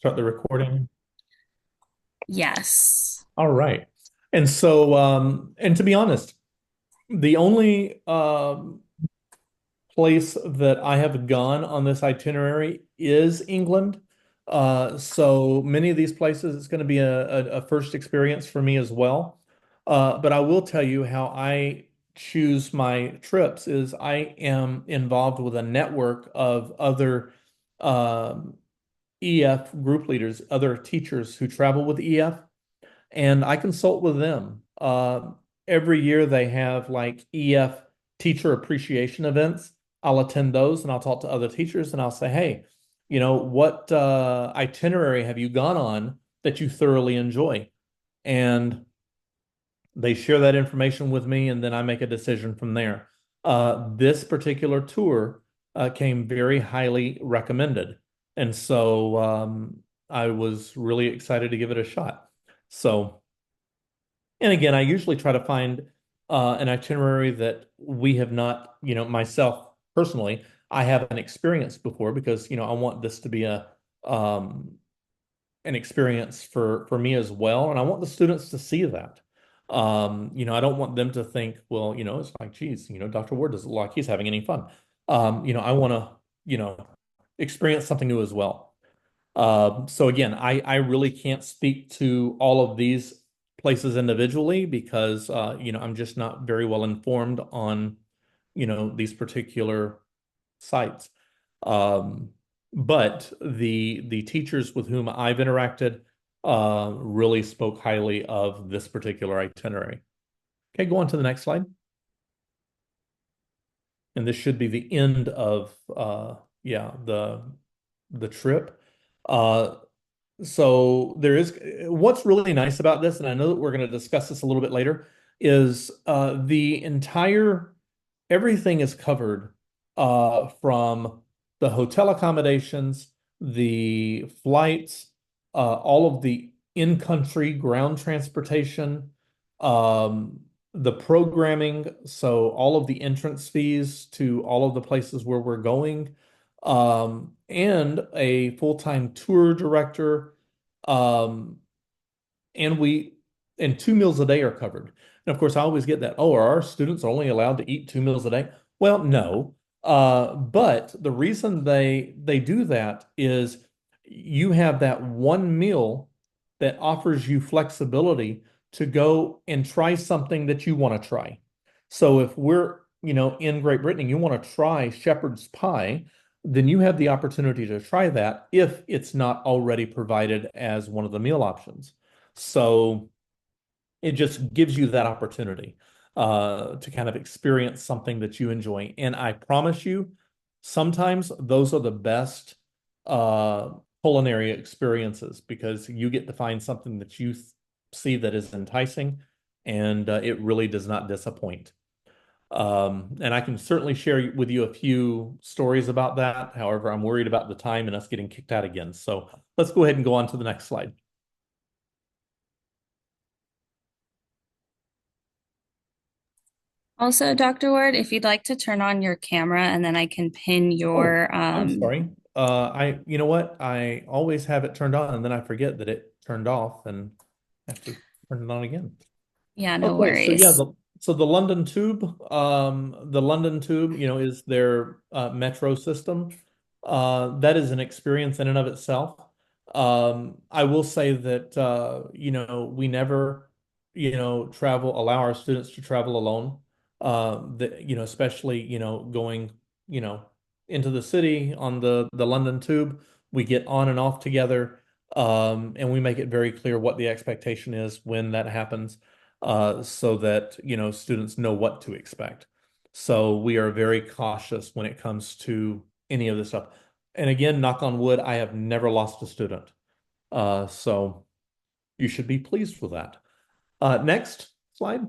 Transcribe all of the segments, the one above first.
Start the recording. Yes. All right. And so, and to be honest, the only place that I have gone on this itinerary is England. So many of these places, it's going to be a first experience for me as well. But I will tell you how I choose my trips is I am involved with a network of other um, EF group leaders, other teachers who travel with EF, and I consult with them. Every year they have like EF teacher appreciation events. I'll attend those and I'll talk to other teachers and I'll say, hey, what itinerary have you gone on that you thoroughly enjoy? And they share that information with me, and then I make a decision from there. This particular tour came very highly recommended, and so I was really excited to give it a shot. So, and again, I usually try to find an itinerary that we have not, myself personally, I haven't experienced before because, I want this to be um, an experience for me as well, and I want the students to see that. I don't want them to think, well, it's like, geez, Dr. Ward doesn't look like he's having any fun. I want to, experience something new as well. So again, I really can't speak to all of these places individually because I'm just not very well informed on, these particular sites. Um, but the teachers with whom I've interacted really spoke highly of this particular itinerary. Okay, go on to the next slide. And this should be the end of yeah, the trip. Uh, So there is what's really nice about this, and I know that we're going to discuss this a little bit later, is the entire everything is covered from the hotel accommodations, the flights, all of the in-country ground transportation, um, the programming, so all of the entrance fees to all of the places where we're going, and a full-time tour director, um, and we and 2 meals a day are covered. And of course, I always get that, oh, are our students only allowed to eat 2 meals a day? Well, no. But the reason they do that is you have that one meal that offers you flexibility to go and try something that you want to try. So if we're, in Great Britain, and you want to try shepherd's pie, then you have the opportunity to try that if it's not already provided as one of the meal options. So it just gives you that opportunity to kind of experience something that you enjoy. And I promise you, sometimes those are the best uh, culinary experiences because you get to find something that you see that is enticing, and it really does not disappoint. And I can certainly share with you a few stories about that. However, I'm worried about the time and us getting kicked out again. So let's go ahead and go on to the next slide. Also, Dr. Ward, if you'd like to turn on your camera and then I can pin Oh, your I'm sorry. You know what? I always have it turned on and then I forget that it turned off and have to turn it on again. yeah, no Okay, so yeah, worries. the London Tube, is their metro system. That is an experience in and of itself. I will say that we never, allow our students to travel alone. Especially, going, you know, into the city on the London Tube, we get on and off together, and we make it very clear what the expectation is when that happens so that students know what to expect. So we are very cautious when it comes to any of this stuff. And again, knock on wood, I have never lost a student. So you should be pleased with that. Next slide.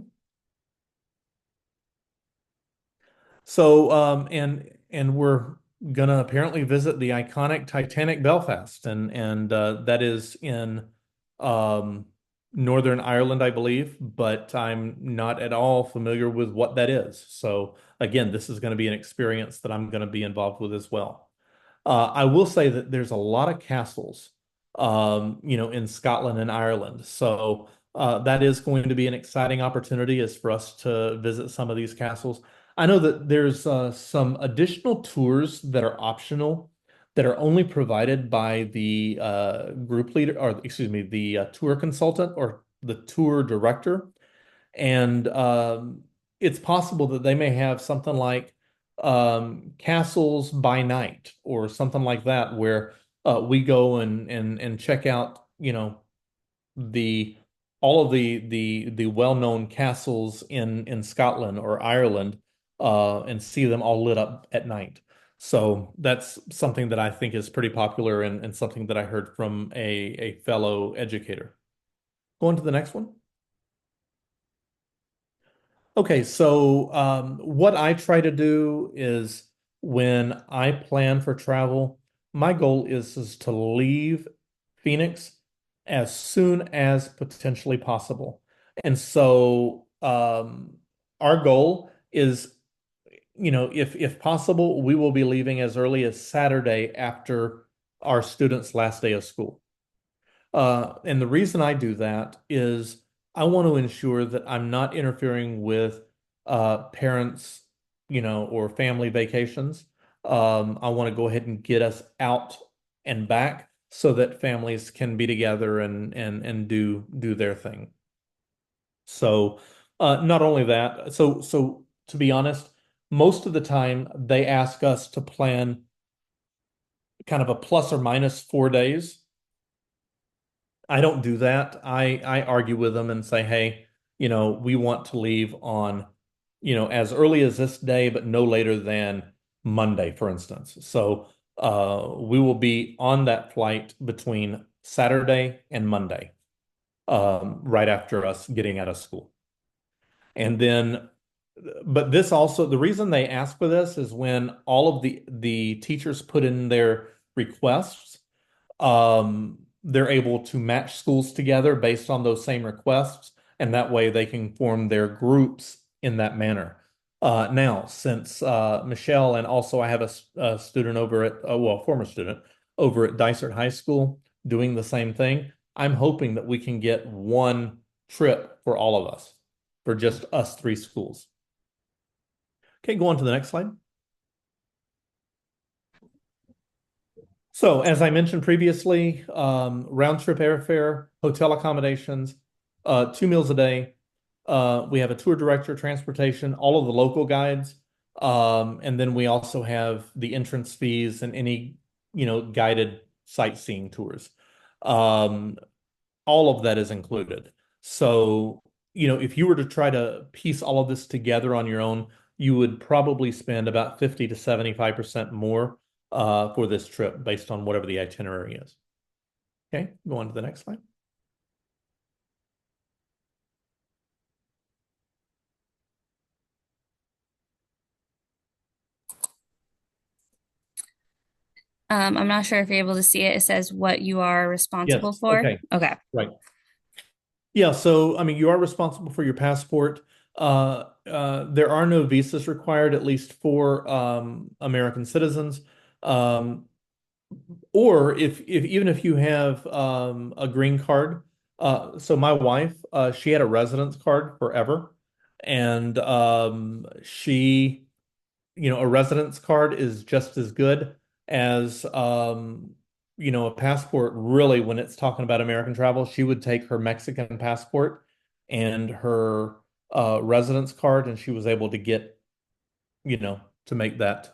So and we're gonna apparently visit the iconic Titanic Belfast, and that is in um, Northern Ireland, I believe, but I'm not at all familiar with what that is. So again, this is going to be an experience that I'm going to be involved with as well. I will say that there's a lot of castles in Scotland and Ireland. So that is going to be an exciting opportunity is for us to visit some of these castles. I know that there's some additional tours that are optional that are only provided by the group leader, or excuse me, the tour consultant or the tour director. And it's possible that they may have something like castles by night or something like that, where we go and check out, the all of the well-known castles in Scotland or Ireland, and see them all lit up at night. So that's something that I think is pretty popular and something that I heard from a fellow educator. Going to the next one. Okay, so what I try to do is when I plan for travel, my goal is to leave Phoenix as soon as potentially possible. And so our goal is, if possible, we will be leaving as early as Saturday after our students' last day of school. And the reason I do that is I want to ensure that I'm not interfering with parents, or family vacations. I want to go ahead and get us out and back so that families can be together and do their thing. So not only that, so to be honest, most of the time they ask us to plan kind of a plus or minus 4 days. I don't do that. I argue with them and say, hey, we want to leave on, as early as this day, but no later than Monday, for instance. So we will be on that flight between Saturday and Monday, right after us getting out of school. And then, but this also, the reason they ask for this is when all of the teachers put in their requests, they're able to match schools together based on those same requests, and that way they can form their groups in that manner. Now, since Michelle and also I have a student over at, well, a former student over at Dysart High School doing the same thing, I'm hoping that we can get one trip for all of us, for just us three schools. Okay, go on to the next slide. So, as I mentioned previously, round trip airfare, hotel accommodations, 2 meals a day. We have a tour director, transportation, all of the local guides. And then we also have the entrance fees and any, guided sightseeing tours. Um, all of that is included. So, if you were to try to piece all of this together on your own, you would probably spend about 50 to 75% more for this trip based on whatever the itinerary is. Okay, go on to the next slide. I'm not sure if you're able to see it. It says what you are responsible Yes, for. okay, Okay. right. Yeah, so I mean, you are responsible for your passport. There are no visas required, at least for American citizens. Um, or if even if you have a green card, so my wife, she had a residence card forever, and a residence card is just as good as a passport. Really, when it's talking about American travel, she would take her Mexican passport and her residence card, and she was able to get, to make that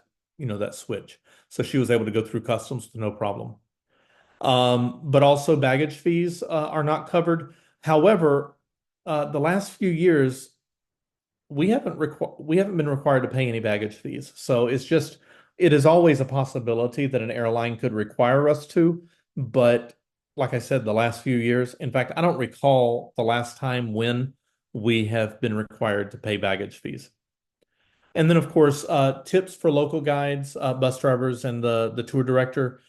switch. So she was able to go through customs with no problem. But also baggage fees are not covered. However, the last few years we haven't been required to pay any baggage fees. So it is always a possibility that an airline could require us to, but like I said, the last few years, in fact, I don't recall the last time when we have been required to pay baggage fees. And then, of course, tips for local guides, bus drivers, and the tour director.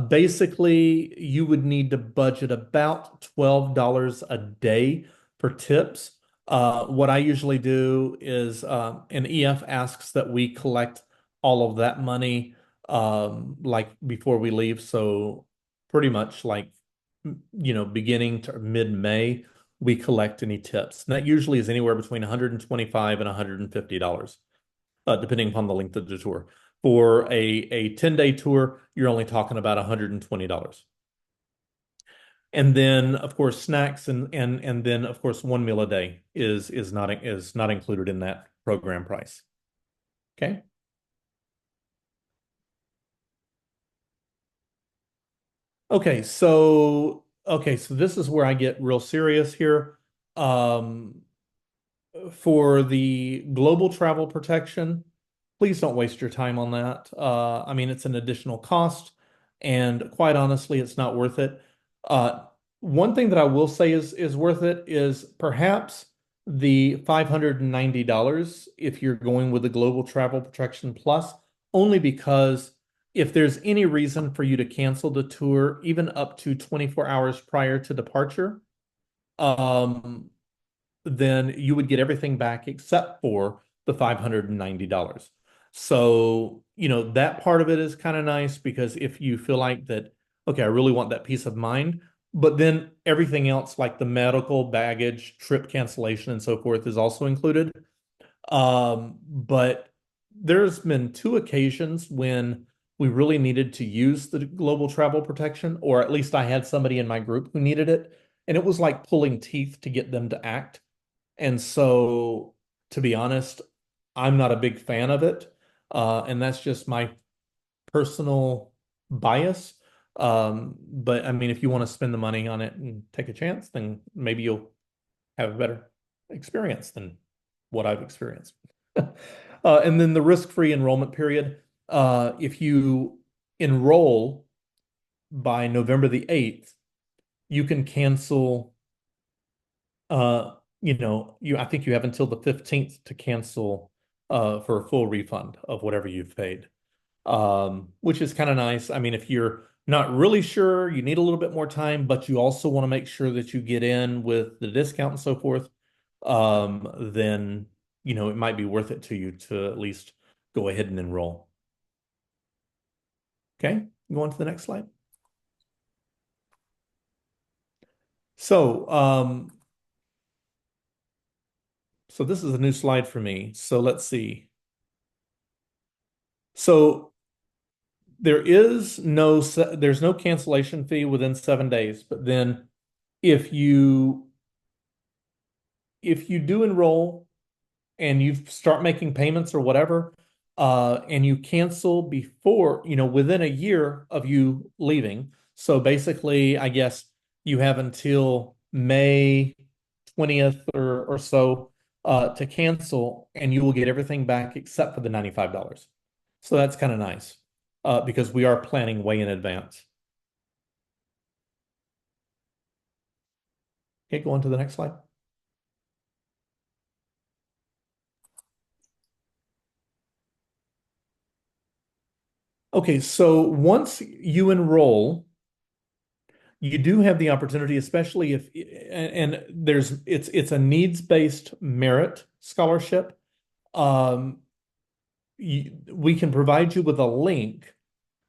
Basically, you would need to budget about $12 a day for tips. What I usually do is, an EF asks that we collect all of that money, like before we leave. So pretty much like beginning to mid-May, we collect any tips. And that usually is anywhere between $125 and $150, depending upon the length of the tour. For a 10-day tour, you're only talking about $120. And then, of course, snacks and then, of course, one meal a day is not included in that program price. Okay. Okay, so this is where I get real serious here. Um, for the global travel protection, please don't waste your time on that. I mean, it's an additional cost, and quite honestly, it's not worth it. Uh, One thing that I will say is worth it is perhaps the $590 if you're going with the Global Travel Protection Plus, only because if there's any reason for you to cancel the tour, even up to 24 hours prior to departure, um, then you would get everything back except for the $590. So, that part of it is kind of nice because if you feel like that, okay, I really want that peace of mind, but then everything else like the medical, baggage, trip cancellation, and so forth is also included. But there's been two occasions when we really needed to use the global travel protection, or at least I had somebody in my group who needed it, and it was like pulling teeth to get them to act. And so, to be honest, I'm not a big fan of it. And that's just my personal bias. But I mean, if you want to spend the money on it and take a chance, then maybe you'll have a better experience than what I've experienced. And then the risk-free enrollment period. If you enroll by November the 8th, you can cancel I think you have until the 15th to cancel for a full refund of whatever you've paid. Which is kind of nice. I mean, if you're not really sure, you need a little bit more time, but you also want to make sure that you get in with the discount and so forth, then it might be worth it to you to at least go ahead and enroll. Okay, go on to the next slide. So this is a new slide for me. So let's see. So there's no cancellation fee within 7 days, but then if you do enroll and you start making payments or whatever, and you cancel before, within a year of you leaving. So basically, I guess you have until May 20th or so to cancel, and you will get everything back except for the $95. So that's kind of nice because we are planning way in advance. Okay, go on to the next slide. Okay, so once you enroll, you do have the opportunity, especially if and it's a needs-based merit scholarship. Um, we can provide you with a link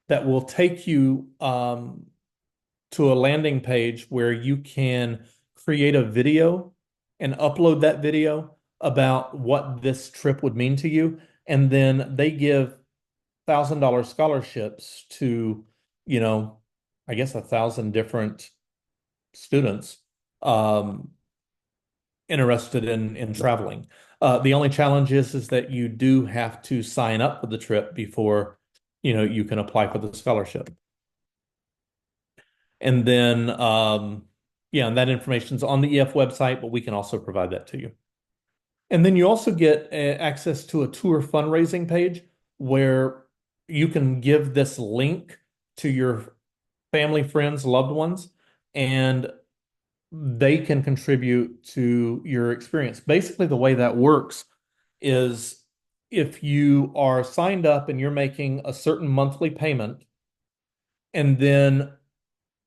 that will take you to a landing page where you can create a video and upload that video about what this trip would mean to you. And then they give $1,000 scholarships to, I guess 1,000 different students interested in traveling. The only challenge is that you do have to sign up for the trip before, you can apply for the scholarship. And then, yeah, and that information's on the EF website, but we can also provide that to you. And then you also get access to a tour fundraising page where you can give this link to your family, friends, loved ones, and they can contribute to your experience. Basically, the way that works is if you are signed up and you're making a certain monthly payment, and then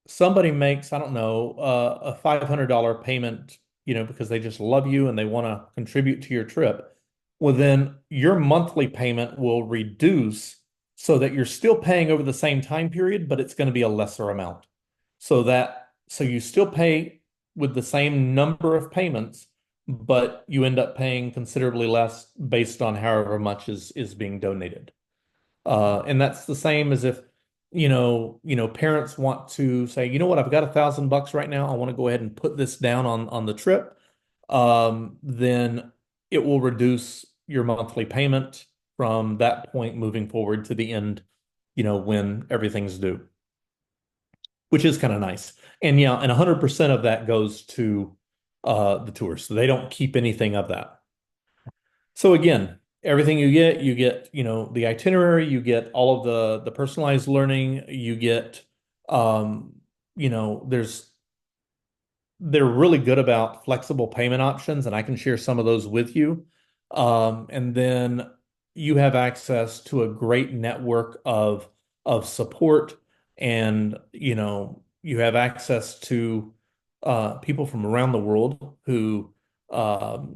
somebody makes, I don't know, a $500 payment, because they just love you and they want to contribute to your trip, well, then your monthly payment will reduce so that you're still paying over the same time period, but it's going to be a lesser amount. So that So you still pay with the same number of payments, but you end up paying considerably less based on however much is being donated. And that's the same as if, parents want to say, you know what, I've got $1,000 right now. I want to go ahead and put this down on the trip. Then it will reduce your monthly payment from that point moving forward to the end, when everything's due, which is kind of nice. And yeah, and 100% of that goes to the tour. So they don't keep anything of that. So again, everything you get, the itinerary, you get all of the personalized learning, you get there's they're really good about flexible payment options, and I can share some of those with you. And then you have access to a great network of support, and you have access to people from around the world who,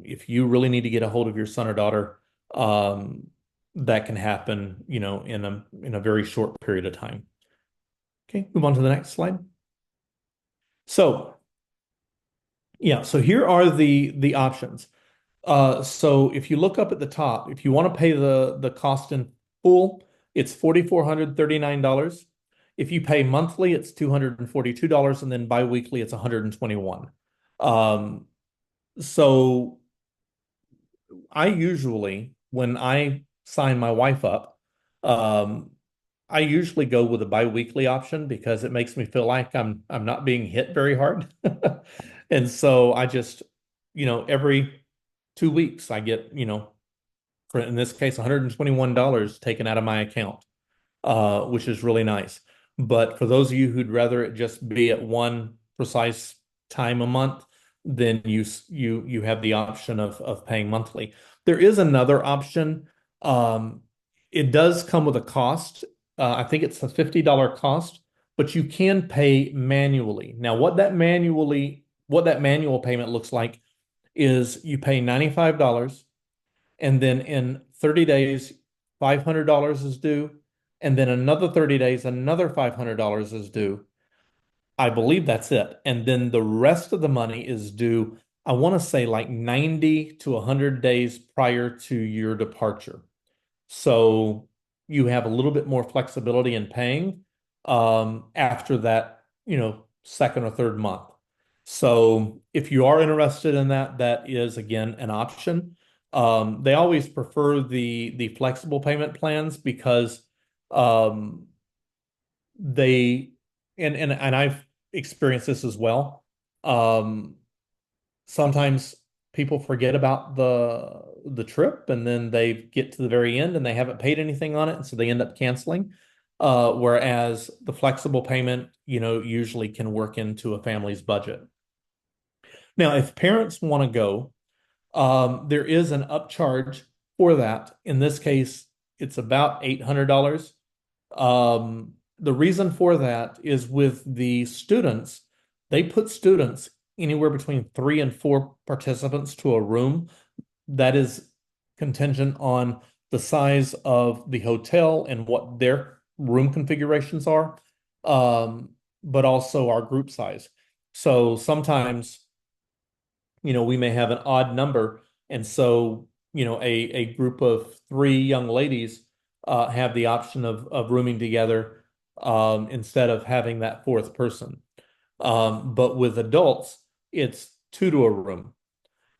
if you really need to get a hold of your son or daughter, that can happen, in a very short period of time. Okay, move on to the next slide. So yeah, so here are the options. So if you look up at the top, if you want to pay the cost in full, it's $4,439. If you pay monthly, it's $242, and then biweekly, it's $121. So I usually, when I sign my wife up, um, I usually go with a biweekly option because it makes me feel like I'm not being hit very hard. And so I just, every 2 weeks I get, for in this case, $121 taken out of my account, which is really nice. But for those of you who'd rather it just be at one precise time a month, then you have the option of paying monthly. There is another option. Um, it does come with a cost. I think it's a $50 cost, but you can pay manually. Now, what that manual payment looks like is you pay $95, and then in 30 days, $500 is due, and then another 30 days, another $500 is due. I believe that's it. And then the rest of the money is due, I want to say like 90 to 100 days prior to your departure. So you have a little bit more flexibility in paying after that, second or third month. So if you are interested in that, that is again an option. They always prefer the flexible payment plans because um, they and I've experienced this as well. Um, Sometimes people forget about the trip and then they get to the very end and they haven't paid anything on it, and so they end up canceling. Whereas the flexible payment, usually can work into a family's budget. Now, if parents want to go, there is an upcharge for that. In this case, it's about $800. The reason for that is with the students, they put students anywhere between 3 and 4 participants to a room. That is contingent on the size of the hotel and what their room configurations are, but also our group size. So sometimes, we may have an odd number. And so, a group of 3 young ladies have the option of rooming together instead of having that fourth person. But with adults, it's two to a room.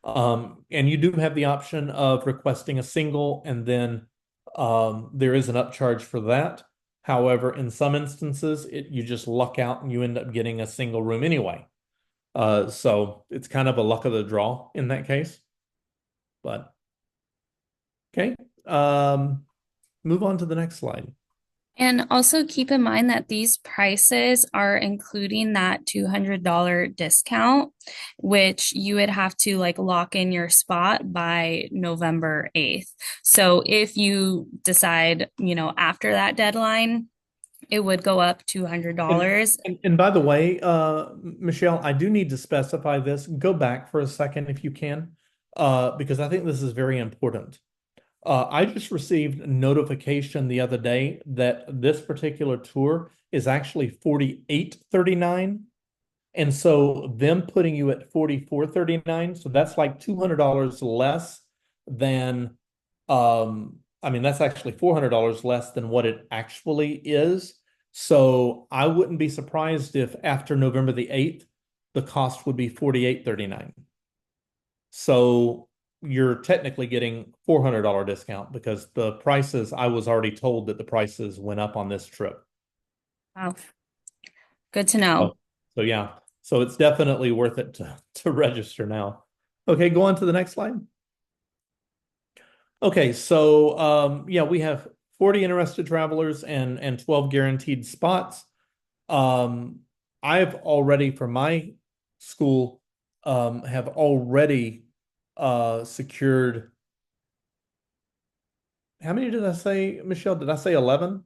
And you do have the option of requesting a single, and then there is an upcharge for that. However, in some instances, you just luck out and you end up getting a single room anyway. So it's kind of a luck of the draw in that case. But okay, move on to the next slide. And also keep in mind that these prices are including that $200 discount, which you would have to like lock in your spot by November 8th. So if you decide, after that deadline, it would go up And, $200. and by the way, Michelle, I do need to specify this. Go back for a second if you can, because I think this is very important. I just received notification the other day that this particular tour is actually 4839. And so them putting you at 44.39, so that's like $200 less than I mean that's actually $400 less than what it actually is. So I wouldn't be surprised if after November the 8th, the cost would be 48.39. So you're technically getting $400 discount because the prices, I was already told that the prices went up on this trip. Wow, good to know. Oh, so yeah, so it's definitely worth it to register now. Okay, go on to the next slide. Okay, so yeah, we have 40 interested travelers and 12 guaranteed spots. Um, I've already for my school have already secured, how many did I say, Michelle? Did I say 11?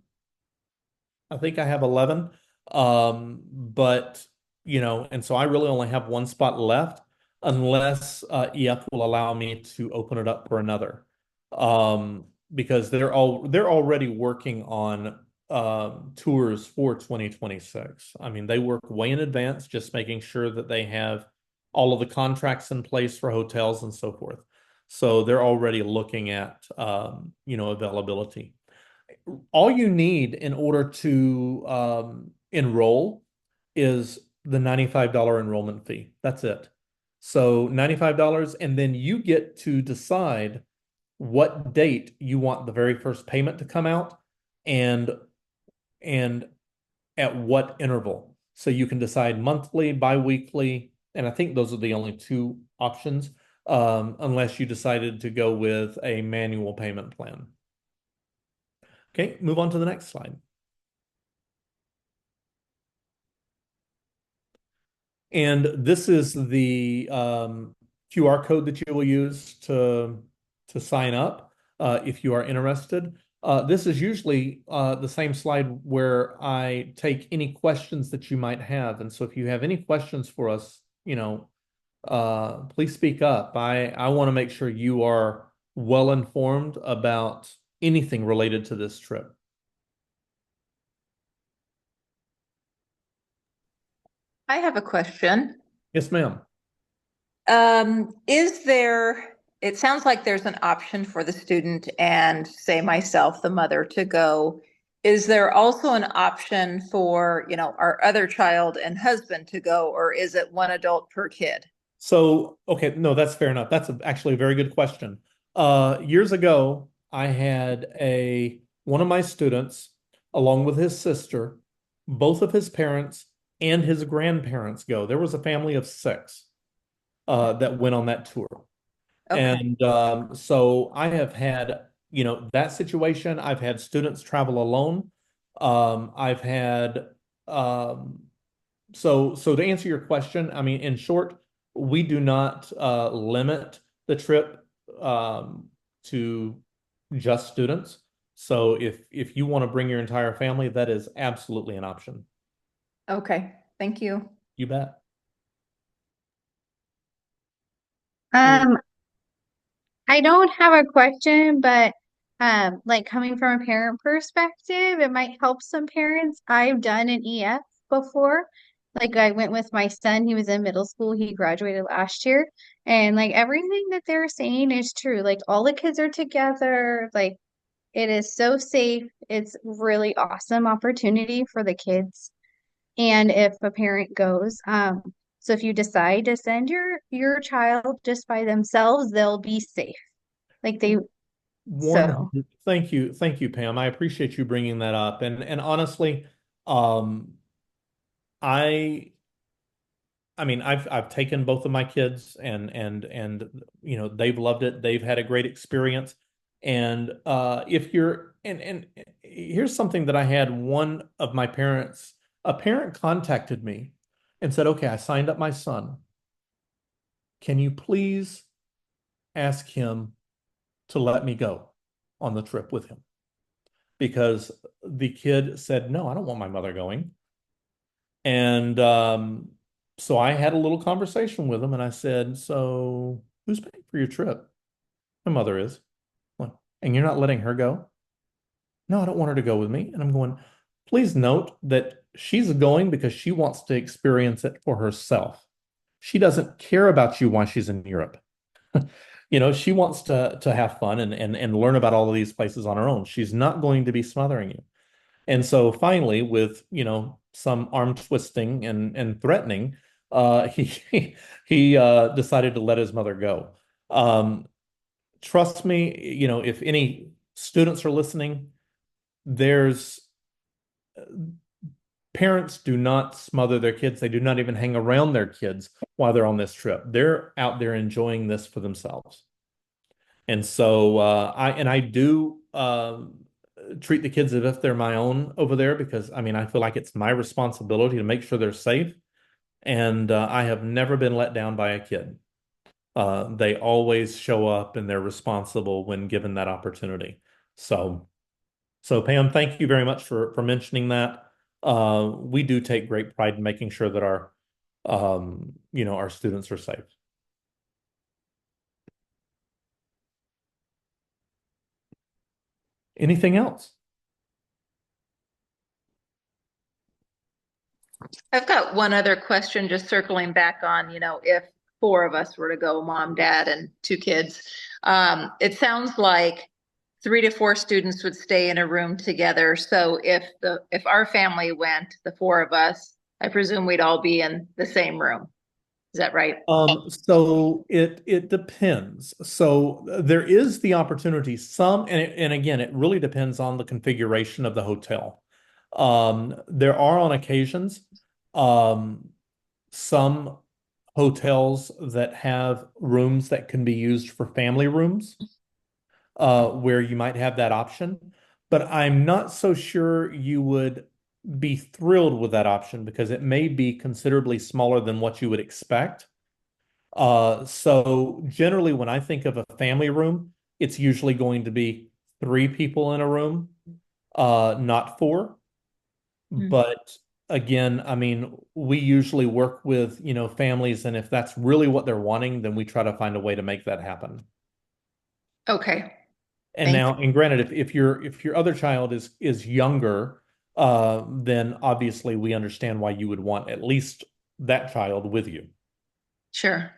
I think I have 11. But and so I really only have one spot left unless EF will allow me to open it up for another. Because they're already working on tours for 2026. I mean, they work way in advance, just making sure that they have all of the contracts in place for hotels and so forth. So they're already looking at availability. All you need in order to enroll is the $95 enrollment fee. That's it. So $95, and then you get to decide what date you want the very first payment to come out and and at what interval. So you can decide monthly, bi-weekly, and I think those are the only two options, unless you decided to go with a manual payment plan. Okay, move on to the next slide. And this is the QR code that you will use to sign up if you are interested. This is usually the same slide where I take any questions that you might have. And so if you have any questions for us, please speak up. I want to make sure you are well informed about anything related to this trip. I have a question. Yes, ma'am. It sounds like there's an option for the student and say myself, the mother, to go. Is there also an option for, our other child and husband to go, or is it one adult per kid? So, okay, no, that's fair enough. That's actually a very good question. Years ago, I had one of my students, along with his sister, both of his parents and his grandparents go. There was a family of six that went on that tour. Okay. And so I have had, that situation. I've had students travel alone. I've had so to answer your question, I mean, in short, we do not limit the trip to just students. So if you want to bring your entire family, that is absolutely an option. Okay. Thank you. You bet. Um, I don't have a question, but like coming from a parent perspective, it might help some parents. I've done an EF before. Like I went with my son, he was in middle school, he graduated last year, and like everything that they're saying is true. Like all the kids are together, like it is so safe. It's really awesome opportunity for the kids. And if a parent goes, so if you decide to send your child just by themselves, they'll be safe. Like they, so 100. Thank you, Pam. I appreciate you bringing that up. And honestly, um, I I mean, I've taken both of my kids and they've loved it. They've had a great experience. And if you're and here's something that I had one of my parents, a parent contacted me and said, "Okay, I signed up my son. Can you please ask him to let me go on the trip with him?" Because the kid said, "No, I don't want my mother going." And so I had a little conversation with him and I said, "So who's paying for your trip?" "My mother is." "What? And you're not letting her go?" "No, I don't want her to go with me." And I'm going, please note that She's going because she wants to experience it for herself. She doesn't care about you while she's in Europe. She wants to have fun and learn about all of these places on her own. She's not going to be smothering you. And so finally, with some arm twisting and threatening, he decided to let his mother go. Trust me, if any students are listening, there's parents do not smother their kids. They do not even hang around their kids while they're on this trip. They're out there enjoying this for themselves. And so I do treat the kids as if they're my own over there because I feel like it's my responsibility to make sure they're safe. And I have never been let down by a kid. They always show up and they're responsible when given that opportunity. So Pam, thank you very much for mentioning that. We do take great pride in making sure that our students are safe. Anything else? I've got one other question, just circling back on, if four of us were to go, mom, dad, and two kids, it sounds like 3 to 4 students would stay in a room together. So if our family went, the four of us, I presume we'd all be in the same room. Is that right? So it depends. So there is the opportunity, and again, it really depends on the configuration of the hotel. There are on occasions some hotels that have rooms that can be used for family rooms, where you might have that option. But I'm not so sure you would be thrilled with that option because it may be considerably smaller than what you would expect. So generally, when I think of a family room, it's usually going to be 3 people in a room, not 4. But again, we usually work with, families, and if that's really what they're wanting, then we try to find a way to make that happen. Okay. And granted, if your other child is younger, then obviously we understand why you would want at least that child with you. Sure.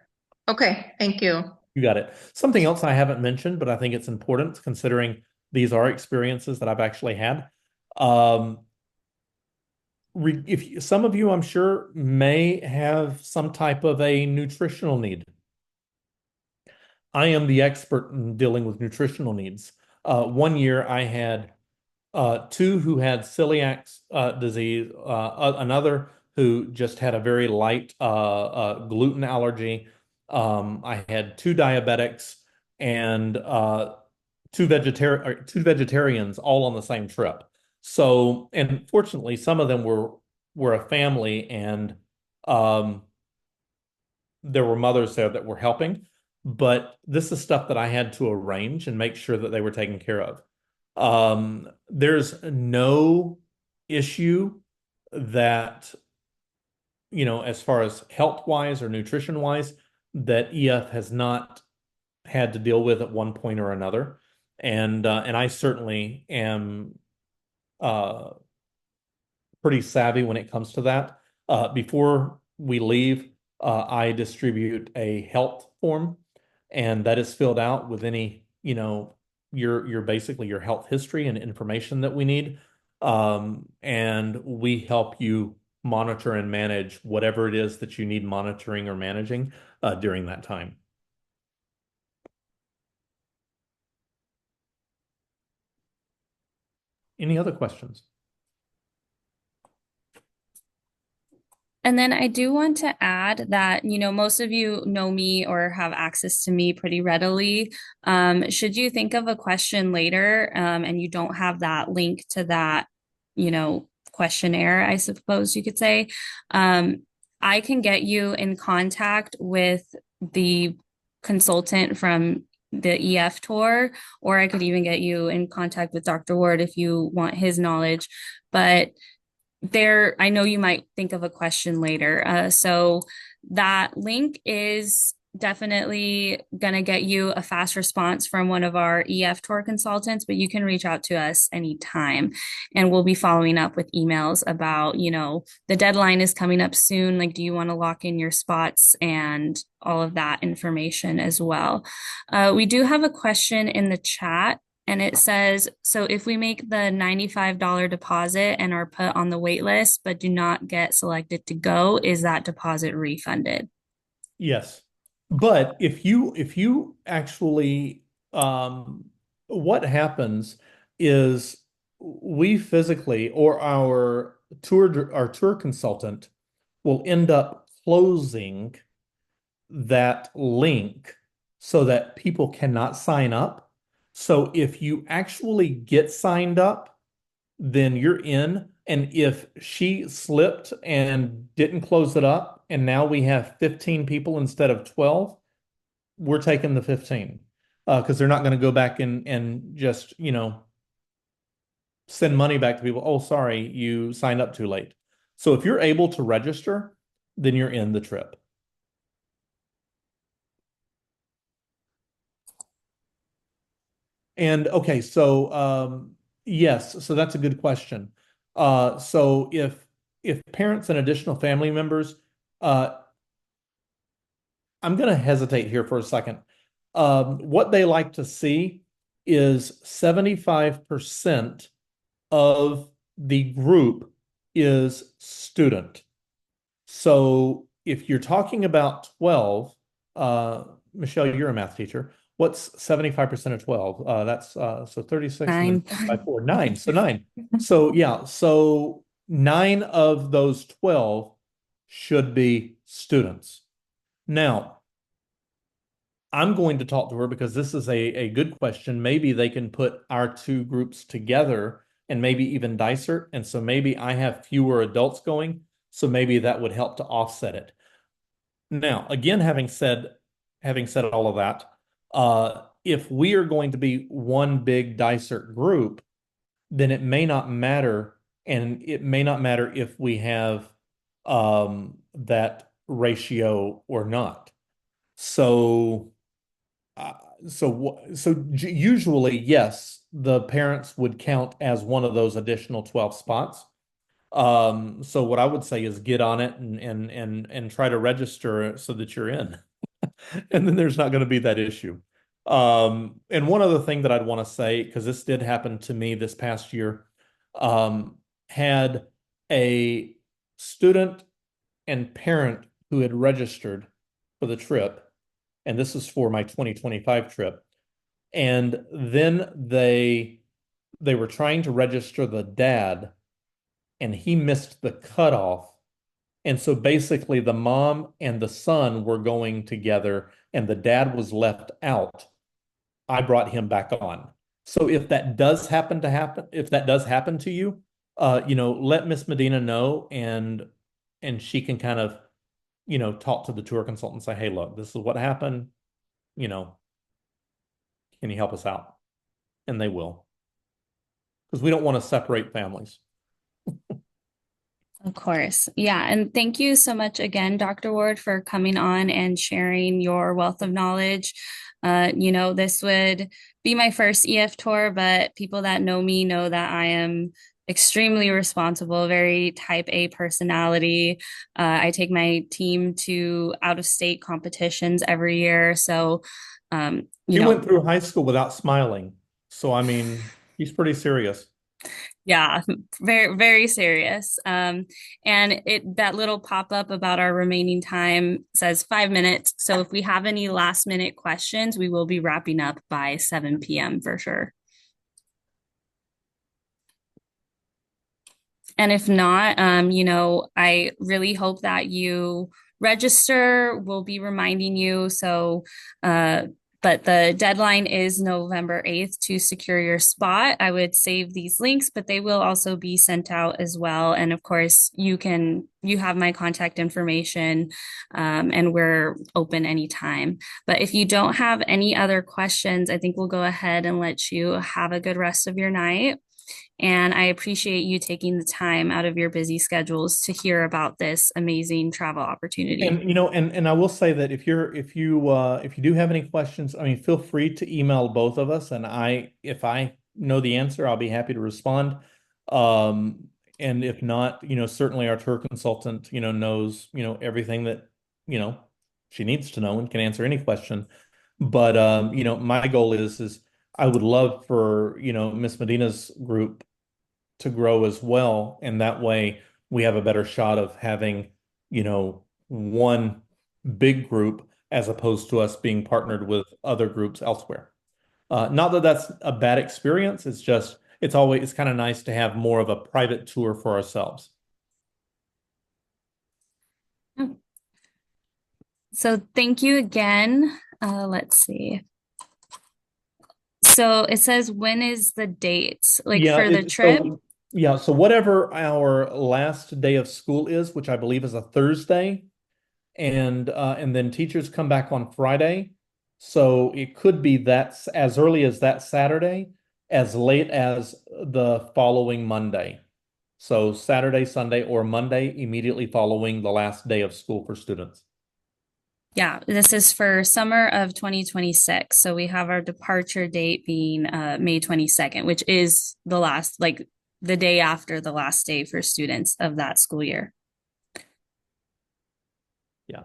Okay. Thank you. You got it. Something else I haven't mentioned, but I think it's important considering these are experiences that I've actually had. If some of you, I'm sure, may have some type of a nutritional need. I am the expert in dealing with nutritional needs. One year I had 2 who had celiac disease, another who just had a very light gluten allergy. I had 2 diabetics and 2 vegetarians all on the same trip. So, and fortunately, some of them were a family, and there were mothers there that were helping. But this is stuff that I had to arrange and make sure that they were taken care of. There's no issue that, as far as health-wise or nutrition-wise, that EF has not had to deal with at one point or another. And I certainly am pretty savvy when it comes to that. Before we leave, I distribute a health form, and that is filled out with any, your basically your health history and information that we need. And we help you monitor and manage whatever it is that you need monitoring or managing during that time. Any other questions? And then I do want to add that, most of you know me or have access to me pretty readily. Should you think of a question later, and you don't have that link to that, questionnaire, I suppose you could say, I can get you in contact with the consultant from the EF tour, or I could even get you in contact with Dr. Ward if you want his knowledge. But I know you might think of a question later. So that link is definitely going to get you a fast response from one of our EF tour consultants, but you can reach out to us anytime. And we'll be following up with emails about, the deadline is coming up soon. Like, do you want to lock in your spots and all of that information as well? We do have a question in the chat. And it says, so if we make the $95 deposit and are put on the wait list, but do not get selected to go, is that deposit refunded? Yes. But if you actually what happens is we physically or our tour consultant will end up closing that link so that people cannot sign up. So if you actually get signed up, then you're in. And if she slipped and didn't close it up, and now we have 15 people instead of 12, we're taking the 15. Because they're not going to go back and just, send money back to people. Oh, sorry, you signed up too late. So if you're able to register, then you're in the trip. And okay, so yes, so that's a good question. So if parents and additional family members, uh, I'm going to hesitate here for a second. What they like to see is 75% of the group is student. So if you're talking about 12, Michelle, you're a math teacher. What's 75% of 12? That's so 36 and then 9. by 4, 9. So 9. So yeah, so 9 of those 12 should be students. Now, I'm going to talk to her because this is a good question. Maybe they can put our two groups together and maybe even dicer. And so maybe I have fewer adults going. So maybe that would help to offset it. Now, again, having said all of that, if we are going to be one big dicert group, then it may not matter, and it may not matter if we have that ratio or not. So, usually, yes, the parents would count as one of those additional 12 spots. So what I would say is get on it and try to register so that you're in. And then there's not going to be that issue. And one other thing that I'd want to say, because this did happen to me this past year, had a student and parent who had registered for the trip, and this is for my 2025 trip. And then they were trying to register the dad, and he missed the cutoff. And so basically, the mom and the son were going together, and the dad was left out. I brought him back on. So if that does happen, if that does happen to you, let Miss Medina know, and she can kind of, talk to the tour consultant and say, hey, look, this is what happened. Can you help us out? And they will, because we don't want to separate families. Of course. Yeah. And thank you so much again, Dr. Ward, for coming on and sharing your wealth of knowledge. This would be my first EF tour, but people that know me know that I am extremely responsible, very type A personality. I take my team to out of state competitions every year. So, You went through high school without smiling. So, I mean, he's pretty serious. Yeah, very, very serious. And that little pop-up about our remaining time says 5 minutes. So if we have any last minute questions, we will be wrapping up by 7 p.m. for sure. And if not, I really hope that you register. We'll be reminding you. So, but the deadline is November 8th to secure your spot. I would save these links, but they will also be sent out as well. And of course, you have my contact information, and we're open anytime. But if you don't have any other questions, I think we'll go ahead and let you have a good rest of your night. And I appreciate you taking the time out of your busy schedules to hear about this amazing travel opportunity. And and I will say that if you do have any questions, I mean, feel free to email both of us, and if I know the answer, I'll be happy to respond. And if not, certainly our tour consultant, knows, everything that, you know, she needs to know and can answer any question. But my goal is I would love for, Miss Medina's group to grow as well, and that way we have a better shot of having, one big group as opposed to us being partnered with other groups elsewhere. Not that that's a bad experience. It's just it's kind of nice to have more of a private tour for ourselves. So thank you again. Let's see. So it says, when is the date, like Yeah, for the trip? so whatever our last day of school is, which I believe is a Thursday, and then teachers come back on Friday. So it could be that's as early as that Saturday, as late as the following Monday. So Saturday, Sunday, or Monday immediately following the last day of school for students. Yeah, this is for summer of 2026. So we have our departure date being May 22nd, which is the last, like the day after the last day for students of that school year. Yeah.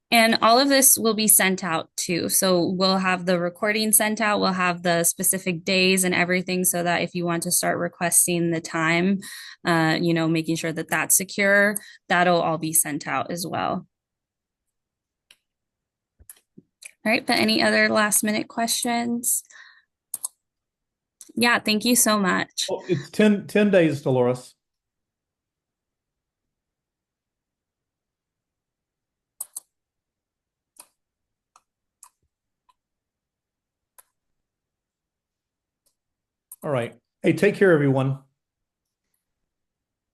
And all of this will be sent out too. So we'll have the recording sent out, we'll have the specific days and everything so that if you want to start requesting the time, making sure that that's secure, that'll all be sent out as well. All right, but any other last minute questions? Yeah, thank you so much. Oh, it's 10 days, Dolores. All right. Hey, take care, everyone.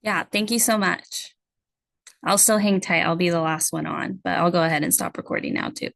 Yeah, thank you so much. I'll still hang tight. I'll be the last one on, but I'll go ahead and stop recording now too.